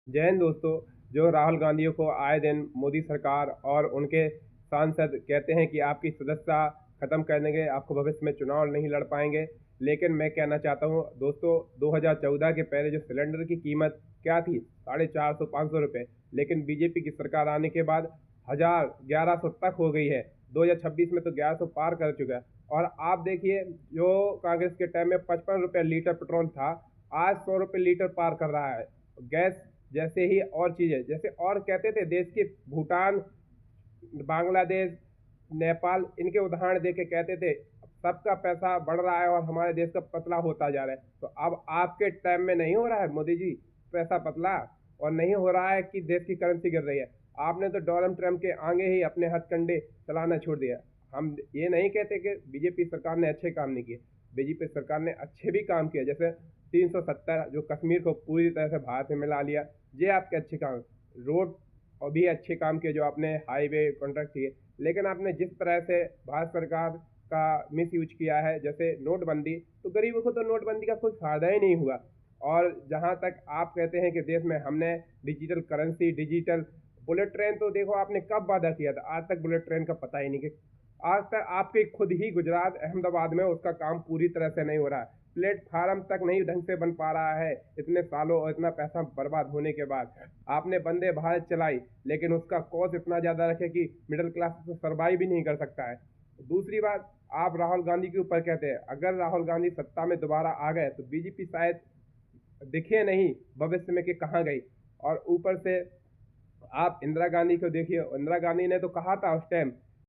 जय हिंद दोस्तों। जो राहुल गांधी को आए दिन मोदी सरकार और उनके सांसद कहते हैं कि आपकी सदस्यता खत्म कर देंगे, आपको भविष्य में चुनाव नहीं लड़ पाएंगे। लेकिन मैं कहना चाहता हूं दोस्तों, 2014 के पहले जो सिलेंडर की कीमत क्या थी, 450-500 रुपये। लेकिन बीजेपी की सरकार आने के बाद 1100 तक हो गई है। 2026 में तो 1100 पार कर चुका है। और आप देखिए, जो कांग्रेस के टाइम में 55 रुपये लीटर पेट्रोल था, आज 100 रुपये लीटर पार कर रहा है। गैस जैसे ही और चीजें, जैसे और कहते थे देश के भूटान, बांग्लादेश, नेपाल, इनके उदाहरण दे के कहते थे सबका पैसा बढ़ रहा है और हमारे देश का पतला होता जा रहा है। तो अब आपके टाइम में नहीं हो रहा है मोदी जी पैसा पतला, और नहीं हो रहा है कि देश की करेंसी गिर रही है। आपने तो डोनाल्ड ट्रंप के आगे ही अपने हथकंडे चलाना छोड़ दिया। हम ये नहीं कहते कि बीजेपी सरकार ने अच्छे काम नहीं किए, बीजेपी सरकार ने अच्छे भी काम किए। जैसे 370 जो कश्मीर को पूरी तरह से भारत में मिला लिया, ये आपके अच्छे काम। रोड और भी अच्छे काम किए जो आपने हाईवे कॉन्ट्रैक्ट किए। लेकिन आपने जिस तरह से भारत सरकार का मिस यूज किया है, जैसे नोटबंदी, तो गरीबों को तो नोटबंदी का कोई फायदा ही नहीं हुआ। और जहां तक आप कहते हैं कि देश में हमने digital currency, digital bullet train, तो देखो आपने कब वादा किया था, आज तक बुलेट ट्रेन का पता ही नहीं कि आज तक आपके खुद ही गुजरात अहमदाबाद में उसका काम पूरी तरह से नहीं हो रहा है। प्लेटफार्म तक नहीं ढंग से बन पा रहा है, इतने सालों और इतना पैसा बर्बाद होने के बाद। आपने वंदे भारत चलाई, लेकिन उसका कॉस्ट इतना ज्यादा रखे कि मिडिल क्लास तो सर्वाइव भी नहीं कर सकता है। दूसरी बात, आप राहुल गांधी के ऊपर कहते हैं अगर राहुल गांधी सत्ता में दोबारा आ गए तो बीजेपी शायद दिखे नहीं भविष्य में कि कहाँ गई। और ऊपर से आप इंदिरा गांधी को देखिए, इंदिरा गांधी ने तो कहा था उस टाइम